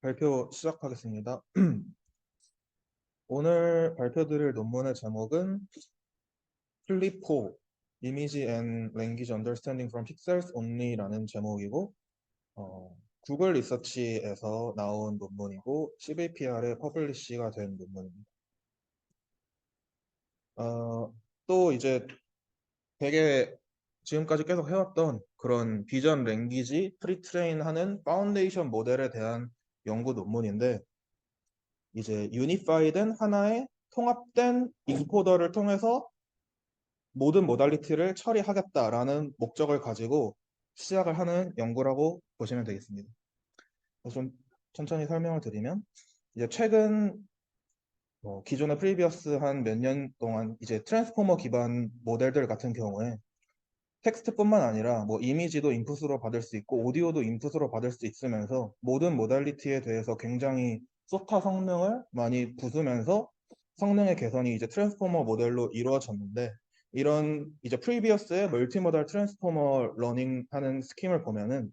발표 시작하겠습니다. 오늘 발표드릴 논문의 제목은 클립4 Image and Language Understanding from Pixels Only라는 제목이고 구글 리서치에서 나온 논문이고 CVPR에 퍼블리시가 된 논문입니다. 또 이제 되게 지금까지 계속 해왔던 그런 비전 랭귀지 프리트레인하는 파운데이션 모델에 대한 연구 논문인데 이제 유니파이된 하나의 통합된 인코더를 통해서 모든 모달리티를 처리하겠다라는 목적을 가지고 시작을 하는 연구라고 보시면 되겠습니다. 좀 천천히 설명을 드리면 이제 최근 기존의 프리비어스 한 몇 년 동안 이제 트랜스포머 기반 모델들 같은 경우에 텍스트뿐만 아니라 뭐 이미지도 인풋으로 받을 수 있고 오디오도 인풋으로 받을 수 있으면서 모든 모달리티에 대해서 굉장히 소타 성능을 많이 부수면서 성능의 개선이 이제 트랜스포머 모델로 이루어졌는데 이런 이제 프리비어스의 멀티모달 트랜스포머 러닝 하는 스킴을 보면은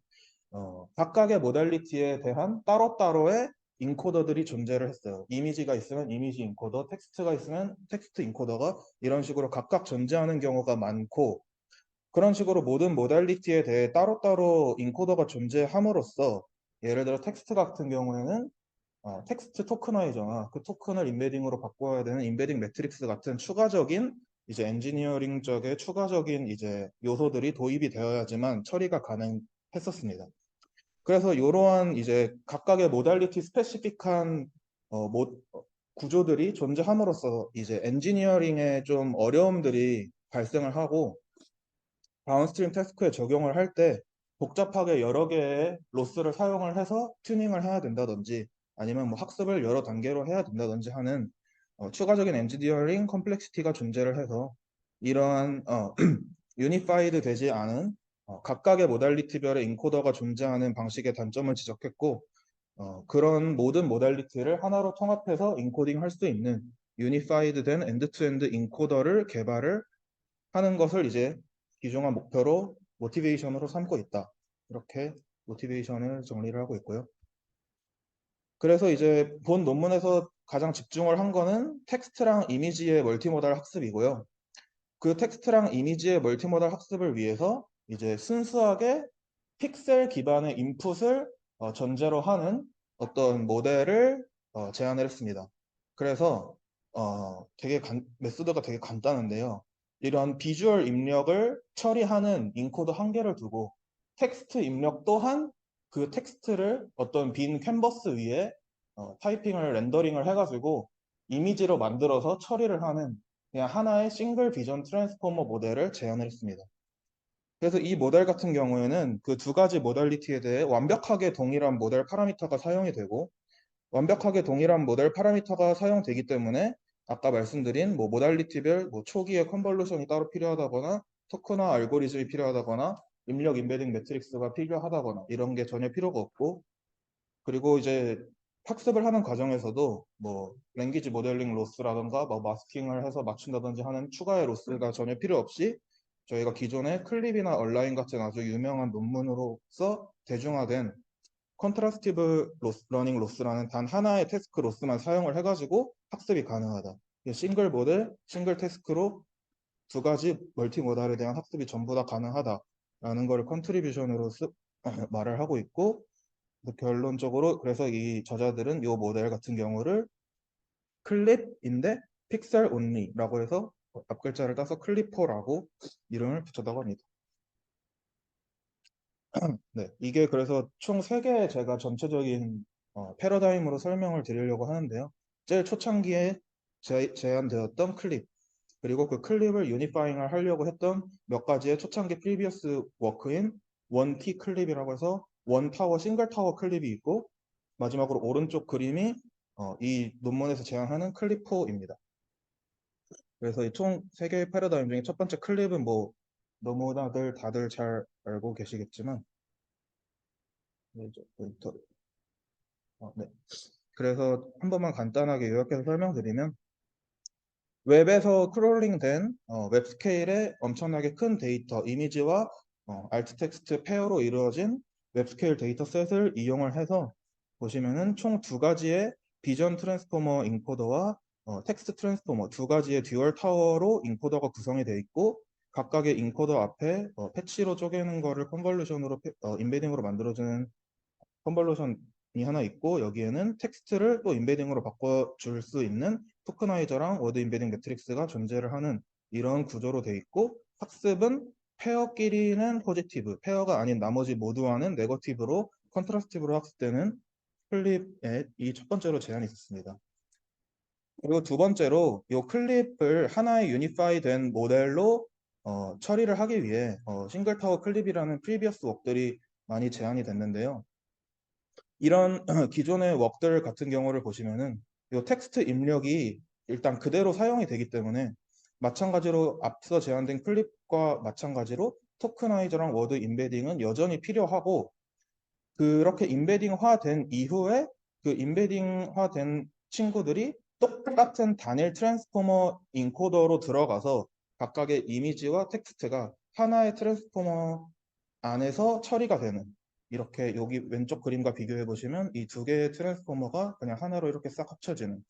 각각의 모달리티에 대한 따로따로의 인코더들이 존재를 했어요. 이미지가 있으면 이미지 인코더, 텍스트가 있으면 텍스트 인코더가 이런 식으로 각각 존재하는 경우가 많고 그런 식으로 모든 모달리티에 대해 따로따로 인코더가 존재함으로써 예를 들어 텍스트 같은 경우에는 텍스트 토크나이저나 그 토큰을 인베딩으로 바꿔야 되는 인베딩 매트릭스 같은 추가적인 이제 엔지니어링적의 추가적인 이제 요소들이 도입이 되어야지만 처리가 가능했었습니다. 그래서 이러한 이제 각각의 모달리티 스페시픽한 구조들이 존재함으로써 이제 엔지니어링에 좀 어려움들이 발생을 하고 다운스트림 태스크에 적용을 할 때 복잡하게 여러 개의 로스를 사용을 해서 튜닝을 해야 된다든지 아니면 뭐 학습을 여러 단계로 해야 된다든지 하는 추가적인 엔지니어링 컴플렉시티가 존재를 해서 이러한 유니파이드 되지 않은 각각의 모달리티별의 인코더가 존재하는 방식의 단점을 지적했고 그런 모든 모달리티를 하나로 통합해서 인코딩 할 수 있는 유니파이드 된 엔드-투-엔드 인코더를 개발을 하는 것을 이제 귀중한 목표로 모티베이션으로 삼고 있다. 이렇게 모티베이션을 정리를 하고 있고요. 그래서 이제 본 논문에서 가장 집중을 한 거는 텍스트랑 이미지의 멀티모달 학습이고요. 그 텍스트랑 이미지의 멀티모달 학습을 위해서 이제 순수하게 픽셀 기반의 인풋을 전제로 하는 어떤 모델을 제안을 했습니다. 그래서 메소드가 되게 간단한데요. 이런 비주얼 입력을 처리하는 인코더 한 개를 두고 텍스트 입력 또한 그 텍스트를 어떤 빈 캔버스 위에 타이핑을 렌더링을 해가지고 이미지로 만들어서 처리를 하는 그냥 하나의 싱글 비전 트랜스포머 모델을 제안을 했습니다. 그래서 이 모델 같은 경우에는 그 두 가지 모달리티에 대해 완벽하게 동일한 모델 파라미터가 사용이 되고 완벽하게 동일한 모델 파라미터가 사용되기 때문에 아까 말씀드린 뭐 모달리티별 뭐 초기에 컨볼루션이 따로 필요하다거나 토크나 알고리즘이 필요하다거나 입력 인베딩 매트릭스가 필요하다거나 이런 게 전혀 필요가 없고 그리고 이제 학습을 하는 과정에서도 뭐 랭귀지 모델링 로스라든가 뭐 마스킹을 해서 맞춘다든지 하는 추가의 로스가 전혀 필요 없이 저희가 기존의 클립이나 얼라인 같은 아주 유명한 논문으로서 대중화된 컨트라스티브 러닝 로스라는 단 하나의 태스크 로스만 사용을 해가지고 학습이 가능하다. 싱글 모델, 싱글 태스크로 두 가지 멀티모달에 대한 학습이 전부 다 가능하다라는 걸 컨트리뷰션으로 말을 하고 있고 결론적으로 그래서 이 저자들은 이 모델 같은 경우를 클립인데 픽셀 온리라고 해서 앞글자를 따서 클립4라고 이름을 붙였다고 합니다. 네, 이게 그래서 총 3개의 제가 전체적인 패러다임으로 설명을 드리려고 하는데요. 제일 초창기에 제안되었던 클립, 그리고 그 클립을 유니파잉을 하려고 했던 몇 가지의 초창기 프리비어스 워크인 원키 클립이라고 해서 원 타워, 싱글 타워 클립이 있고 마지막으로 오른쪽 그림이 이 논문에서 제안하는 클립4입니다. 그래서 이 총 3개의 패러다임 중에 첫 번째 클립은 뭐 너무나들 다들 잘 알고 계시겠지만 네, 네. 그래서 한 번만 간단하게 요약해서 설명드리면 웹에서 크롤링된 웹 스케일의 엄청나게 큰 데이터, 이미지와 알트 텍스트 페어로 이루어진 웹 스케일 데이터셋을 이용을 해서 보시면은 총 두 가지의 비전 트랜스포머 인코더와 텍스트 트랜스포머 두 가지의 듀얼 타워로 인코더가 구성이 되어 있고 각각의 인코더 앞에 패치로 쪼개는 거를 컨볼루션으로 인베딩으로 만들어주는 컨볼루션이 하나 있고 여기에는 텍스트를 또 인베딩으로 바꿔줄 수 있는 토크나이저랑 워드 인베딩 매트릭스가 존재를 하는 이런 구조로 되어 있고 학습은 페어끼리는 포지티브, 페어가 아닌 나머지 모두와는 네거티브로 컨트라스티브로 학습되는 클립에 이 첫 번째로 제한이 있었습니다. 그리고 두 번째로 이 클립을 하나의 유니파이 된 모델로 처리를 하기 위해 싱글 타워 클립이라는 프리비어스 웍들이 많이 제한이 됐는데요. 이런 기존의 웍들 같은 경우를 보시면은 이 텍스트 입력이 일단 그대로 사용이 되기 때문에 마찬가지로 앞서 제한된 클립과 마찬가지로 토크나이저랑 워드 인베딩은 여전히 필요하고 그렇게 인베딩화된 이후에 그 인베딩화된 친구들이 똑같은 단일 트랜스포머 인코더로 들어가서 각각의 이미지와 텍스트가 하나의 트랜스포머 안에서 처리가 되는 이렇게 여기 왼쪽 그림과 비교해 보시면 이 두 개의 트랜스포머가 그냥 하나로 이렇게 싹 합쳐지는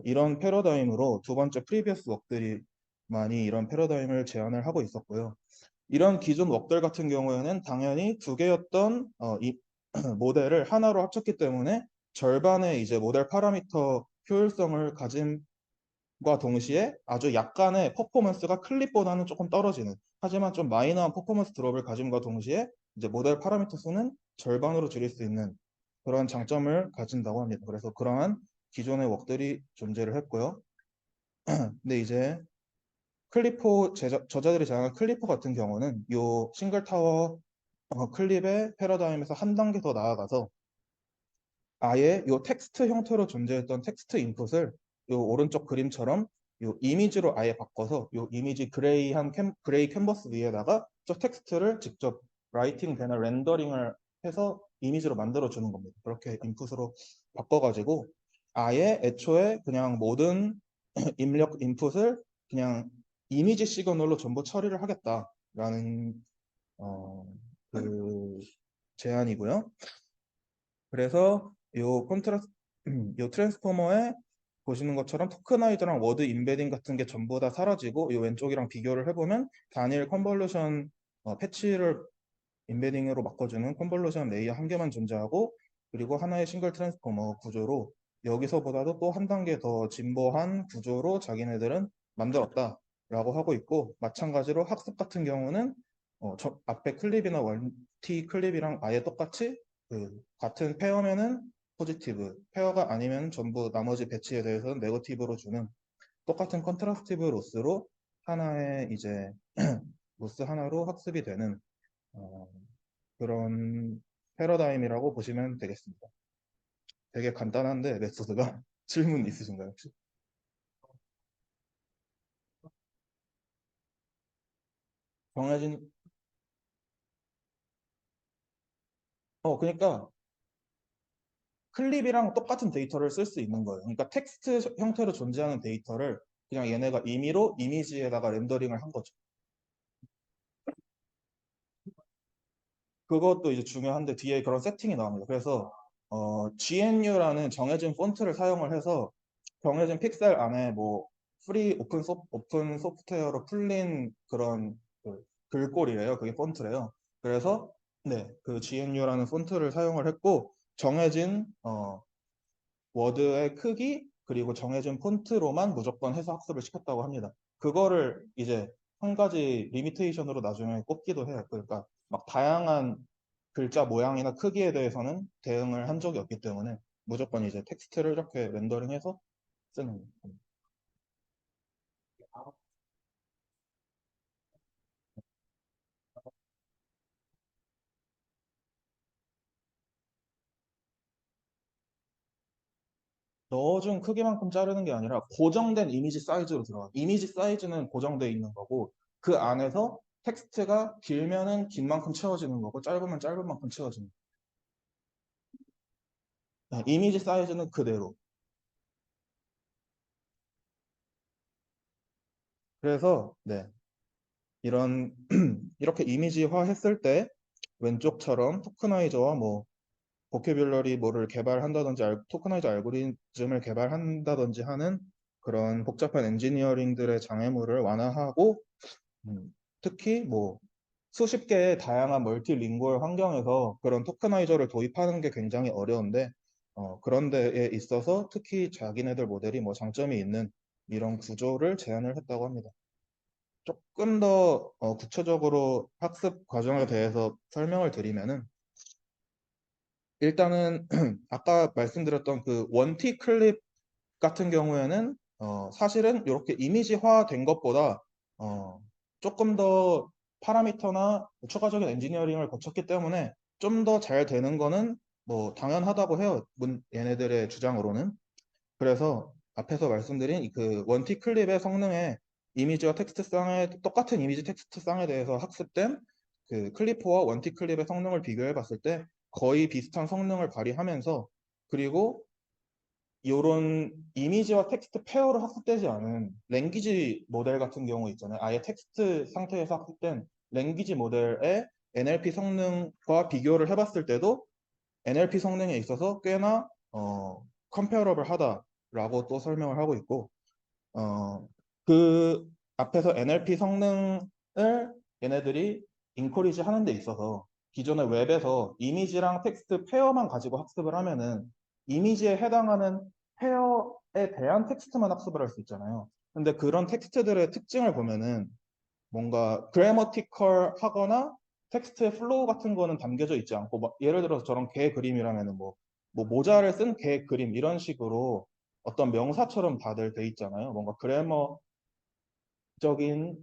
이런 패러다임으로 두 번째 프리비어스 웍들이 많이 이런 패러다임을 제안을 하고 있었고요. 이런 기존 웍들 같은 경우에는 당연히 두 개였던 이 모델을 하나로 합쳤기 때문에 절반의 이제 모델 파라미터 효율성을 가짐과 동시에 아주 약간의 퍼포먼스가 클립보다는 조금 떨어지는 하지만 좀 마이너한 퍼포먼스 드롭을 가짐과 동시에 이제 모델 파라미터 수는 절반으로 줄일 수 있는 그런 장점을 가진다고 합니다. 그래서 그러한 기존의 웍들이 존재를 했고요. 근데 이제 저자들이 제안한 클리퍼 같은 경우는 이 싱글 타워 클립의 패러다임에서 한 단계 더 나아가서 아예 이 텍스트 형태로 존재했던 텍스트 인풋을 이 오른쪽 그림처럼 이 이미지로 아예 바꿔서 이 이미지 그레이 캔버스 위에다가 저 텍스트를 직접 라이팅 되나 렌더링을 해서 이미지로 만들어 주는 겁니다. 그렇게 인풋으로 바꿔가지고 아예 애초에 그냥 모든 입력 인풋을 그냥 이미지 시그널로 전부 처리를 하겠다라는 어, 그 제안이고요. 그래서 요 트랜스포머에 보시는 것처럼 토크나이저랑 워드 인베딩 같은 게 전부 다 사라지고 이 왼쪽이랑 비교를 해보면 단일 컨볼루션 패치를 인베딩으로 바꿔주는 컨볼루션 레이어 한 개만 존재하고 그리고 하나의 싱글 트랜스포머 구조로 여기서보다도 또 한 단계 더 진보한 구조로 자기네들은 만들었다라고 하고 있고 마찬가지로 학습 같은 경우는 앞에 클립이나 멀티 클립이랑 아예 똑같이 같은 페어면은 포지티브, 페어가 아니면 전부 나머지 배치에 대해서는 네거티브로 주는 똑같은 컨트라스티브 로스로 하나의 이제 로스 하나로 학습이 되는 어, 그런 패러다임이라고 보시면 되겠습니다. 되게 간단한데 메소드가 질문 있으신가요 혹시? 정해진 그러니까 클립이랑 똑같은 데이터를 쓸 수 있는 거예요. 그러니까 텍스트 형태로 존재하는 데이터를 그냥 얘네가 임의로 이미지에다가 렌더링을 한 거죠. 그것도 이제 중요한데 뒤에 그런 세팅이 나옵니다. 그래서 GNU라는 정해진 폰트를 사용을 해서 정해진 픽셀 안에 뭐 프리 오픈 소프트웨어로 풀린 그런 글꼴이래요. 그게 폰트래요. 그래서 네, 그 GNU라는 폰트를 사용을 했고 정해진 워드의 크기 그리고 정해진 폰트로만 무조건 해서 학습을 시켰다고 합니다. 그거를 이제 한 가지 리미테이션으로 나중에 꼽기도 해요. 그러니까 막 다양한 글자 모양이나 크기에 대해서는 대응을 한 적이 없기 때문에 무조건 이제 텍스트를 이렇게 렌더링해서 쓰는 겁니다. 넣어준 크기만큼 자르는 게 아니라 고정된 이미지 사이즈로 들어가. 이미지 사이즈는 고정되어 있는 거고 그 안에서 텍스트가 길면은 긴 만큼 채워지는 거고 짧으면 짧은 만큼 채워지는 거고. 이미지 사이즈는 그대로. 그래서 네, 이런 이렇게 이미지화 했을 때 왼쪽처럼 토크나이저와 뭐 보캐뷸러리 뭐를 개발한다든지 토커나이즈 알고리즘을 개발한다든지 하는 그런 복잡한 엔지니어링들의 장애물을 완화하고 특히 뭐 수십 개의 다양한 멀티링구얼 환경에서 그런 토커나이저를 도입하는 게 굉장히 어려운데 그런 데에 있어서 특히 자기네들 모델이 뭐 장점이 있는 이런 구조를 제안을 했다고 합니다. 조금 더 구체적으로 학습 과정에 대해서 설명을 드리면은 일단은 아까 말씀드렸던 그 원티 클립 같은 경우에는 사실은 이렇게 이미지화된 것보다 어, 조금 더 파라미터나 추가적인 엔지니어링을 거쳤기 때문에 좀 더 잘 되는 거는 뭐 당연하다고 해요. 얘네들의 주장으로는. 그래서 앞에서 말씀드린 그 원티 클립의 성능에 이미지와 텍스트 쌍의 똑같은 이미지 텍스트 쌍에 대해서 학습된 그 클리퍼와 원티 클립의 성능을 비교해 봤을 때 거의 비슷한 성능을 발휘하면서 그리고 이런 이미지와 텍스트 페어로 학습되지 않은 랭귀지 모델 같은 경우 있잖아요. 아예 텍스트 상태에서 학습된 랭귀지 모델의 NLP 성능과 비교를 해봤을 때도 NLP 성능에 있어서 꽤나 컴페어러블 하다라고 또 설명을 하고 있고 그 앞에서 NLP 성능을 얘네들이 인코리지 하는 데 있어서 기존의 웹에서 이미지랑 텍스트 페어만 가지고 학습을 하면은 이미지에 해당하는 페어에 대한 텍스트만 학습을 할 수 있잖아요. 근데 그런 텍스트들의 특징을 보면은 뭔가 그래머티컬 하거나 텍스트의 플로우 같은 거는 담겨져 있지 않고 예를 들어서 저런 개 그림이라면은 뭐 모자를 쓴 개 그림 이런 식으로 어떤 명사처럼 다들 돼 있잖아요. 뭔가 그래머적인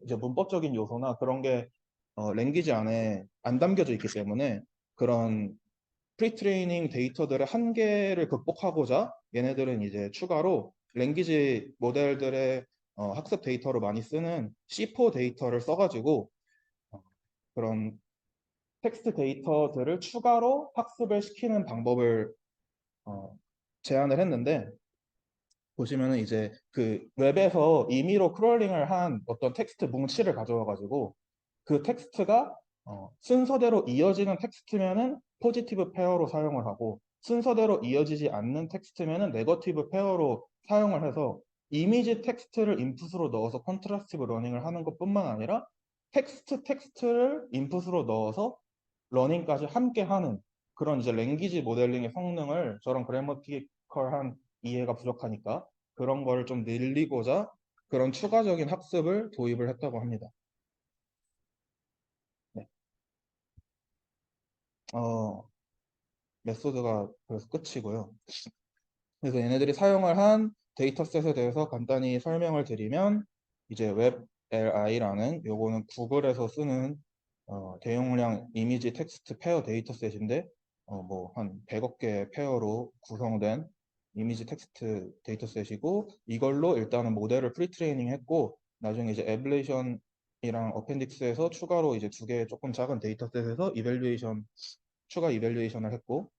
이제 문법적인 요소나 그런 게 랭귀지 안에 안 담겨져 있기 때문에 그런 프리트레이닝 데이터들의 한계를 극복하고자 얘네들은 이제 추가로 랭귀지 모델들의 학습 데이터로 많이 쓰는 C4 데이터를 써가지고 어, 그런 텍스트 데이터들을 추가로 학습을 시키는 방법을 어, 제안을 했는데 보시면은 이제 그 웹에서 임의로 크롤링을 한 어떤 텍스트 뭉치를 가져와 가지고 그 텍스트가 순서대로 이어지는 텍스트면은 포지티브 페어로 사용을 하고 순서대로 이어지지 않는 텍스트면은 네거티브 페어로 사용을 해서 이미지 텍스트를 인풋으로 넣어서 컨트라스티브 러닝을 하는 것뿐만 아니라 텍스트를 인풋으로 넣어서 러닝까지 함께 하는 그런 이제 랭귀지 모델링의 성능을 저런 그래머티컬한 이해가 부족하니까 그런 거를 좀 늘리고자 그런 추가적인 학습을 도입을 했다고 합니다. 네. 어, 메소드가 그래서 끝이고요. 그래서 얘네들이 사용을 한 데이터셋에 대해서 간단히 설명을 드리면 이제 WebLI라는 요거는 구글에서 쓰는 대용량 이미지 텍스트 페어 데이터셋인데 뭐 한 100억 개 페어로 구성된 이미지 텍스트 데이터셋이고 이걸로 일단은 모델을 프리트레이닝 했고 나중에 이제 에블레이션이랑 어펜딕스에서 추가로 이제 두 개의 조금 작은 데이터셋에서 추가 이벨리에이션을 했고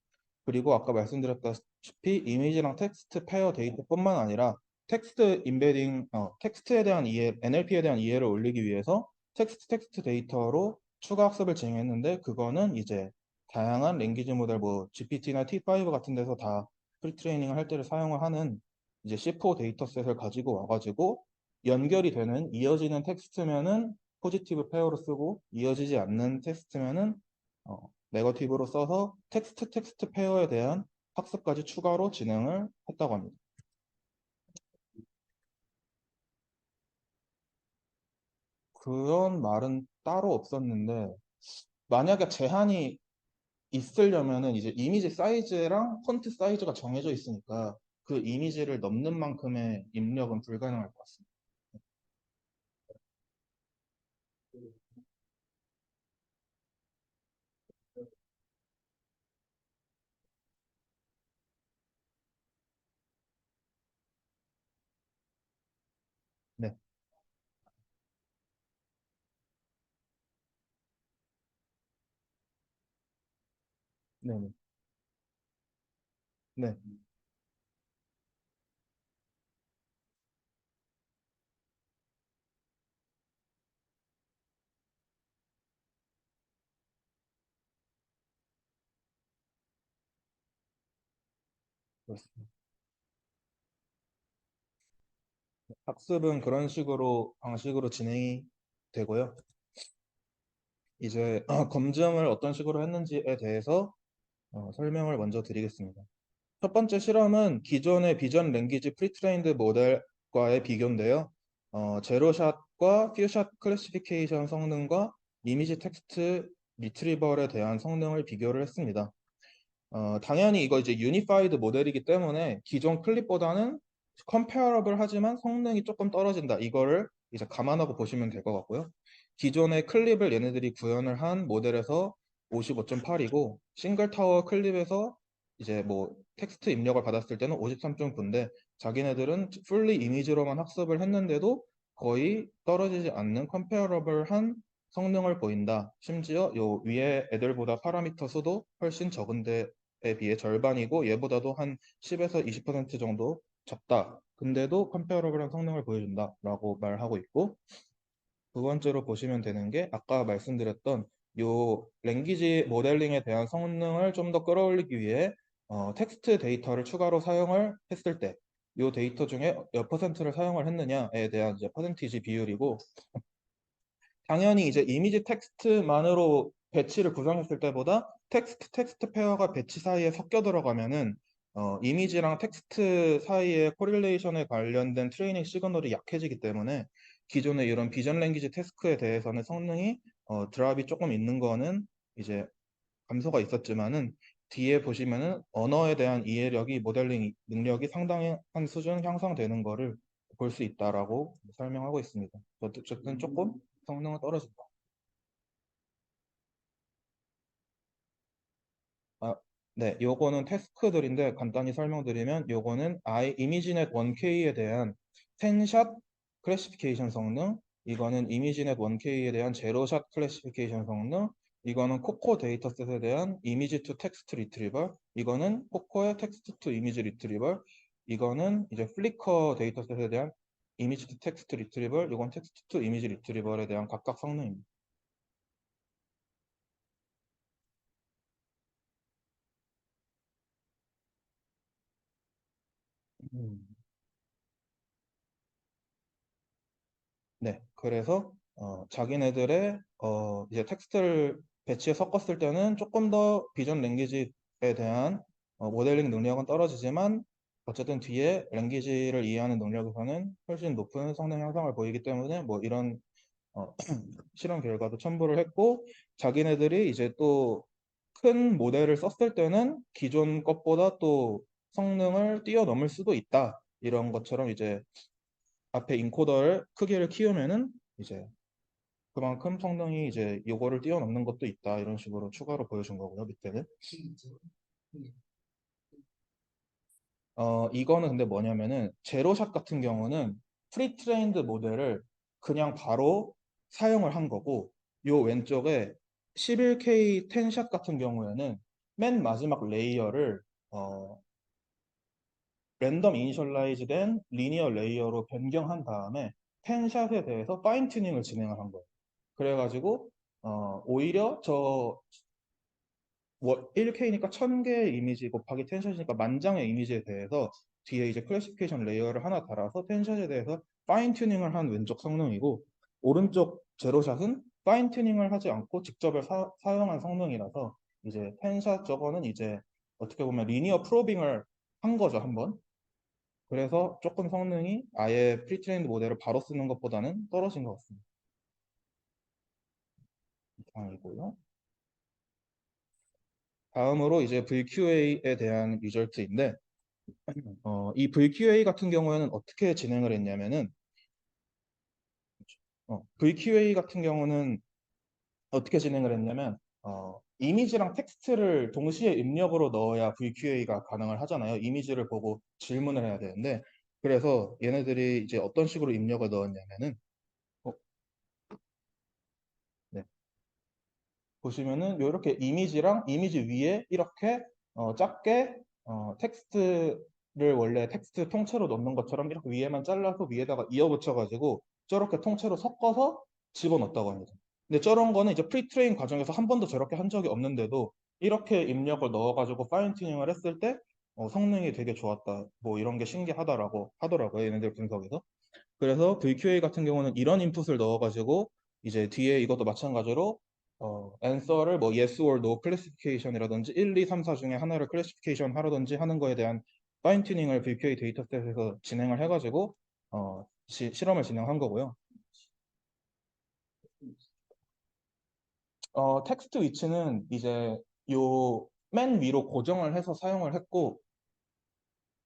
그리고 아까 말씀드렸다시피 이미지랑 텍스트 페어 데이터뿐만 아니라 텍스트 임베딩, 텍스트에 대한 이해, NLP에 대한 이해를 올리기 위해서 텍스트 데이터로 추가 학습을 진행했는데 그거는 이제 다양한 랭귀지 모델 뭐 GPT나 T5 같은 데서 다 프리트레이닝을 할 때를 사용을 하는 이제 C4 데이터셋을 가지고 와가지고 연결이 되는 이어지는 텍스트면은 포지티브 페어로 쓰고 이어지지 않는 텍스트면은 네거티브로 써서 텍스트 페어에 대한 학습까지 추가로 진행을 했다고 합니다. 그런 말은 따로 없었는데 만약에 제한이 있으려면은 이제 이미지 사이즈랑 폰트 사이즈가 정해져 있으니까 그 이미지를 넘는 만큼의 입력은 불가능할 것 같습니다. 네, 네, 네. 네. 그렇습니다. 학습은 그런 식으로 방식으로 진행이 되고요. 이제 검증을 어떤 식으로 했는지에 대해서 설명을 먼저 드리겠습니다. 첫 번째 실험은 기존의 비전 랭귀지 프리트레인드 모델과의 비교인데요. 제로샷과 퓨샷 클래시피케이션 성능과 이미지 텍스트 리트리버에 대한 성능을 비교를 했습니다. 당연히 이거 이제 유니파이드 모델이기 때문에 기존 클립보다는 컴페어러블 하지만 성능이 조금 떨어진다. 이거를 이제 감안하고 보시면 될 것 같고요. 기존의 클립을 얘네들이 구현을 한 모델에서 55.8이고 싱글 타워 클립에서 이제 뭐 텍스트 입력을 받았을 때는 53.9인데 자기네들은 풀리 이미지로만 학습을 했는데도 거의 떨어지지 않는 컴페어러블한 성능을 보인다. 심지어 요 위에 애들보다 파라미터 수도 훨씬 적은데 에 비해 절반이고 얘보다도 한 10에서 20% 정도 적다. 근데도 컴페어러블한 성능을 보여준다라고 말하고 있고 두 번째로 보시면 되는 게 아까 말씀드렸던 요 랭귀지 모델링에 대한 성능을 좀 더 끌어올리기 위해 텍스트 데이터를 추가로 사용을 했을 때 요 데이터 중에 몇 퍼센트를 사용을 했느냐에 대한 이제 퍼센티지 비율이고 당연히 이제 이미지 텍스트만으로 배치를 구성했을 때보다 텍스트 페어가 배치 사이에 섞여 들어가면은 이미지랑 텍스트 사이의 코릴레이션에 관련된 트레이닝 시그널이 약해지기 때문에 기존의 이런 비전 랭귀지 태스크에 대해서는 성능이 드랍이 조금 있는 거는 이제 감소가 있었지만은 뒤에 보시면은 언어에 대한 이해력이 모델링 능력이 상당한 수준 향상되는 거를 볼 수 있다라고 설명하고 있습니다. 어쨌든 조금 성능은 떨어진다. 아, 네, 요거는 태스크들인데 간단히 설명드리면 요거는 이미지넷 1K에 대한 10샷 클래시피케이션 성능, 이거는 이미지넷 1K에 대한 제로샷 클래시피케이션 성능, 이거는 코코 데이터셋에 대한 이미지 투 텍스트 리트리버, 이거는 코코의 텍스트 투 이미지 리트리버, 이거는 이제 플리커 데이터셋에 대한 이미지 투 텍스트 리트리버, 이건 텍스트 투 이미지 리트리버에 대한 각각 성능입니다. 음. 네, 그래서 자기네들의 이제 텍스트를 배치에 섞었을 때는 조금 더 비전 랭귀지에 대한 모델링 능력은 떨어지지만 어쨌든 뒤에 랭귀지를 이해하는 능력에서는 훨씬 높은 성능 향상을 보이기 때문에 뭐 이런 어, 실험 결과도 첨부를 했고 자기네들이 이제 또 큰 모델을 썼을 때는 기존 것보다 또 성능을 뛰어넘을 수도 있다. 이런 것처럼 이제 앞에 인코더를 크기를 키우면은 이제 그만큼 성능이 이제 요거를 뛰어넘는 것도 있다 이런 식으로 추가로 보여준 거고요 밑에는 이거는 근데 뭐냐면은 제로샷 같은 경우는 프리트레인드 모델을 그냥 바로 사용을 한 거고 요 왼쪽에 11K 10샷 같은 경우에는 맨 마지막 레이어를 어, 랜덤 이니셜라이즈 된 리니어 레이어로 변경한 다음에 10샷에 대해서 파인 튜닝을 진행을 한 거예요. 그래가지고 오히려 저 1K니까 1000개의 이미지 곱하기 텐션이니까 만 장의 이미지에 대해서 뒤에 이제 클래시피케이션 레이어를 하나 달아서 텐션에 대해서 파인 튜닝을 한 왼쪽 성능이고 오른쪽 제로샷은 파인 튜닝을 하지 않고 직접 사용한 성능이라서 이제 텐샷 저거는 이제 어떻게 보면 리니어 프로빙을 한 거죠 한번. 그래서 조금 성능이 아예 프리트레인드 모델을 바로 쓰는 것보다는 떨어진 것 같습니다. 이상이고요. 다음으로 이제 VQA에 대한 리절트인데 이 VQA 같은 경우에는 어떻게 진행을 했냐면은 VQA 같은 경우는 어떻게 진행을 했냐면 이미지랑 텍스트를 동시에 입력으로 넣어야 VQA가 가능을 하잖아요. 이미지를 보고 질문을 해야 되는데 그래서 얘네들이 이제 어떤 식으로 입력을 넣었냐면은 어, 네. 보시면은 이렇게 이미지랑 이미지 위에 이렇게 작게 텍스트를 원래 텍스트 통째로 넣는 것처럼 이렇게 위에만 잘라서 위에다가 이어붙여가지고 저렇게 통째로 섞어서 집어넣었다고 합니다. 근데 저런 거는 이제 프리트레인 과정에서 한 번도 저렇게 한 적이 없는데도 이렇게 입력을 넣어가지고 파인 튜닝을 했을 때 성능이 되게 좋았다. 뭐 이런 게 신기하다라고 하더라고요. 얘네들 분석에서. 그래서 VQA 같은 경우는 이런 인풋을 넣어가지고 이제 뒤에 이것도 마찬가지로 answer를 뭐 yes or no 클래시피케이션이라든지 1, 2, 3, 4 중에 하나를 클래시피케이션 하라든지 하는 거에 대한 파인 튜닝을 VQA 데이터셋에서 진행을 해가지고 실험을 진행한 거고요. 텍스트 위치는 이제 요 맨 위로 고정을 해서 사용을 했고,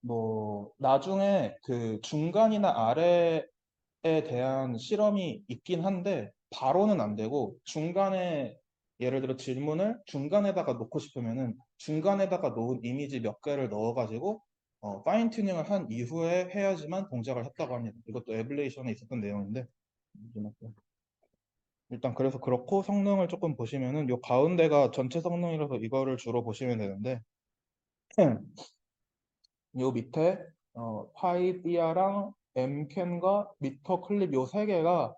뭐 나중에 그 중간이나 아래에 대한 실험이 있긴 한데 바로는 안 되고, 중간에 예를 들어 질문을 중간에다가 놓고 싶으면은 중간에다가 놓은 이미지 몇 개를 넣어가지고 파인 튜닝을 한 이후에 해야지만 동작을 했다고 합니다. 이것도 에블레이션에 있었던 내용인데, 일단 그래서 그렇고, 성능을 조금 보시면은 요 가운데가 전체 성능이라서 이거를 주로 보시면 되는데, 요 밑에 파이디아랑 엠캔과 미터 클립 요 세 개가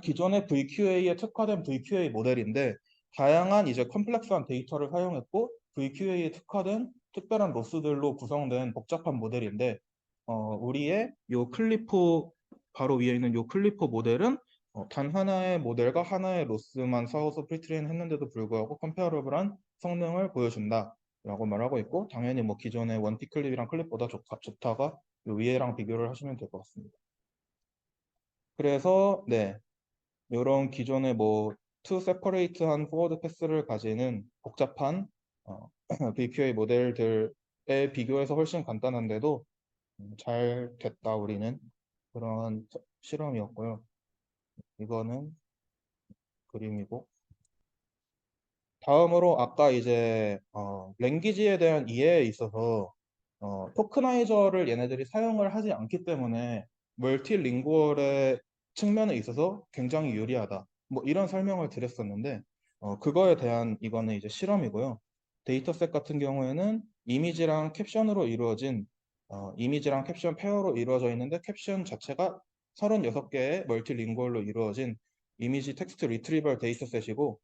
기존의 VQA에 특화된 VQA 모델인데, 다양한 이제 컴플렉스한 데이터를 사용했고 VQA에 특화된 특별한 로스들로 구성된 복잡한 모델인데, 우리의 요 클리포 바로 위에 있는 요 클리포 모델은 단 하나의 모델과 하나의 로스만 사워서 프리트레인 했는데도 불구하고 컴페어러블한 성능을 보여준다 라고 말하고 있고, 당연히 뭐 기존의 원티 클립이랑 클립보다 좋다가 요 위에랑 비교를 하시면 될 것 같습니다. 그래서 네, 이런 기존의 뭐 투 세퍼레이트한 포워드 패스를 가지는 복잡한 BQA 모델들에 비교해서 훨씬 간단한데도 잘 됐다 우리는, 그런 실험이었고요. 이거는 그림이고, 다음으로 아까 이제 랭귀지에 대한 이해에 있어서 토크나이저를 얘네들이 사용을 하지 않기 때문에 멀티링구얼의 측면에 있어서 굉장히 유리하다, 뭐 이런 설명을 드렸었는데, 그거에 대한 이거는 이제 실험이고요. 데이터셋 같은 경우에는 이미지랑 캡션 페어로 이루어져 있는데, 캡션 자체가 36개의 멀티링구얼로 이루어진 이미지 텍스트 리트리벌 데이터셋이고,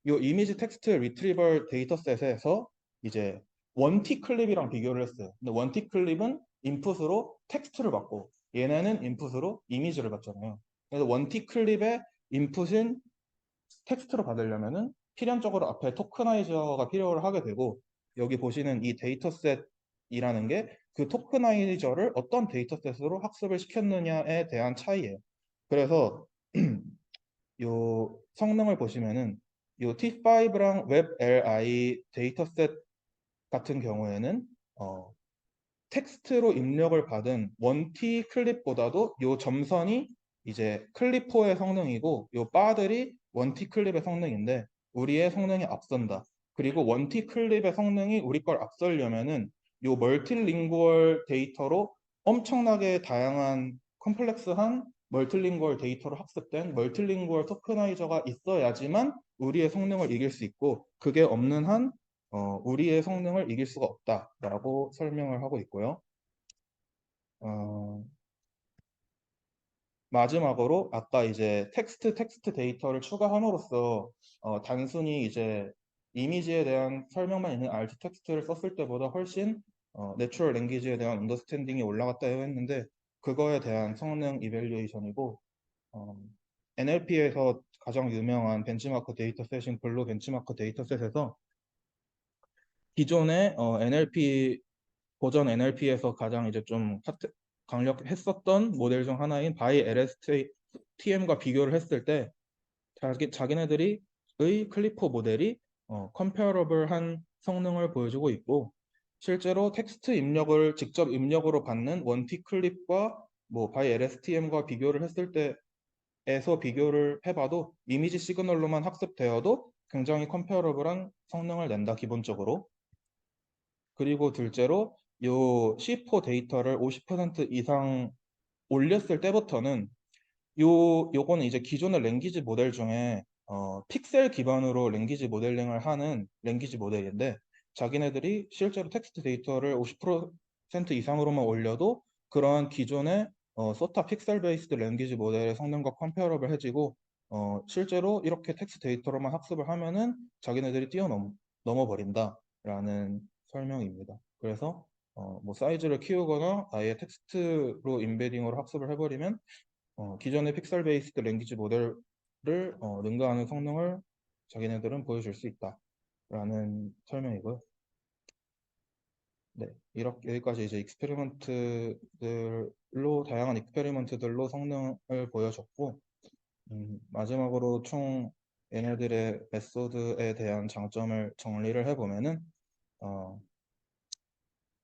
이 이미지 텍스트 리트리벌 데이터셋에서 이제 원티 클립이랑 비교를 했어요. 근데 원티 클립은 인풋으로 텍스트를 받고 얘네는 인풋으로 이미지를 받잖아요. 그래서 원티 클립의 인풋인 텍스트로 받으려면은 필연적으로 앞에 토크나이저가 필요를 하게 되고, 여기 보시는 이 데이터셋이라는 게 그 토크나이저를 어떤 데이터셋으로 학습을 시켰느냐에 대한 차이예요. 그래서 요 성능을 보시면은 요 T5랑 WebLI 데이터셋 같은 경우에는 텍스트로 입력을 받은 원티 클립보다도 요 점선이 이제 클립4의 성능이고, 요 바들이 원티 클립의 성능인데 우리의 성능이 앞선다. 그리고 원티 클립의 성능이 우리 걸 앞서려면은 요 멀티링구얼 데이터로 엄청나게 다양한 컴플렉스한 멀티링구얼 데이터로 학습된 멀티링구얼 토크나이저가 있어야지만 우리의 성능을 이길 수 있고, 그게 없는 한 우리의 성능을 이길 수가 없다라고 설명을 하고 있고요. 어, 마지막으로 아까 이제 텍스트 데이터를 추가함으로써 단순히 이제 이미지에 대한 설명만 있는 alt 텍스트를 썼을 때보다 훨씬 내추럴 랭귀지에 대한 언더스탠딩이 올라갔다 했는데, 그거에 대한 성능 이벨리에이션이고, NLP에서 가장 유명한 벤치마크 데이터셋인 블루 벤치마크 데이터셋에서 기존의 NLP 고전 NLP에서 가장 이제 좀 강력했었던 모델 중 하나인 바이 LSTM과 비교를 했을 때 자기네들이 의 클리포 모델이 컴페어러블한 성능을 보여주고 있고, 실제로 텍스트 입력을 직접 입력으로 받는 원티 클립과 뭐 바이 LSTM과 비교를 했을 때에서 비교를 해봐도 이미지 시그널로만 학습되어도 굉장히 컴페어러블한 성능을 낸다 기본적으로. 그리고 둘째로 요 C4 데이터를 50% 이상 올렸을 때부터는 요거는 이제 기존의 랭귀지 모델 중에 픽셀 기반으로 랭귀지 모델링을 하는 랭귀지 모델인데, 자기네들이 실제로 텍스트 데이터를 50% 이상으로만 올려도 그러한 기존의 소타 픽셀 베이스드 랭귀지 모델의 성능과 컴페어러블 해지고, 실제로 이렇게 텍스트 데이터로만 학습을 하면은 자기네들이 넘어버린다라는 설명입니다. 그래서 뭐 사이즈를 키우거나 아예 텍스트로 임베딩으로 학습을 해버리면 기존의 픽셀 베이스드 랭귀지 모델을 능가하는 성능을 자기네들은 보여줄 수 있다라는 설명이고요. 네, 이렇게 여기까지 이제 다양한 익스페리먼트들로 성능을 보여줬고, 마지막으로 총 얘네들의 메소드에 대한 장점을 정리를 해보면은, 어,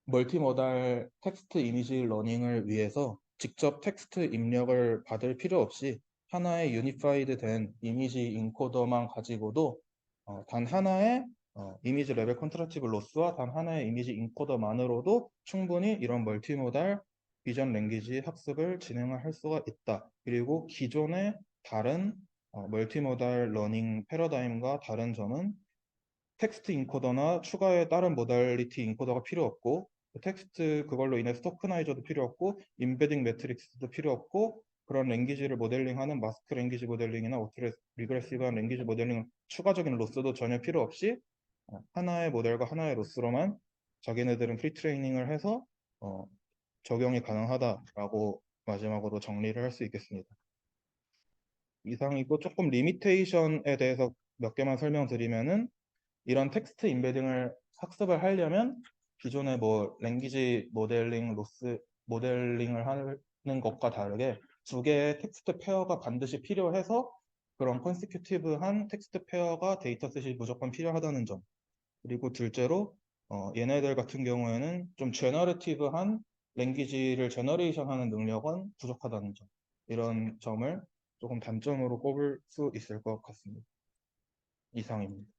멀티모달 텍스트 이미지 러닝을 위해서 직접 텍스트 입력을 받을 필요 없이 하나의 유니파이드 된 이미지 인코더만 가지고도 단 하나의 이미지 레벨 컨트라티브 로스와 단 하나의 이미지 인코더만으로도 충분히 이런 멀티모달 비전 랭귀지 학습을 진행을 할 수가 있다. 그리고 기존의 다른 멀티모달 러닝 패러다임과 다른 점은 텍스트 인코더나 추가의 다른 모달리티 인코더가 필요 없고 텍스트 그걸로 인해서 토크나이저도 필요 없고 임베딩 매트릭스도 필요 없고 그런 랭귀지를 모델링하는 마스크 랭귀지 모델링이나 리그레시브한 랭귀지 모델링 추가적인 로스도 전혀 필요 없이 하나의 모델과 하나의 로스로만 자기네들은 프리트레이닝을 해서 적용이 가능하다라고 마지막으로 정리를 할 수 있겠습니다. 이상이고 조금 리미테이션에 대해서 몇 개만 설명드리면은 이런 텍스트 임베딩을 학습을 하려면 기존의 뭐 랭귀지 모델링을 하는 것과 다르게 두 개의 텍스트 페어가 반드시 필요해서 그런 컨시큐티브한 텍스트 페어가 데이터셋이 무조건 필요하다는 점. 그리고 둘째로 얘네들 같은 경우에는 좀 제너레티브한 랭귀지를 제너레이션하는 능력은 부족하다는 점. 이런 점을 조금 단점으로 꼽을 수 있을 것 같습니다. 이상입니다.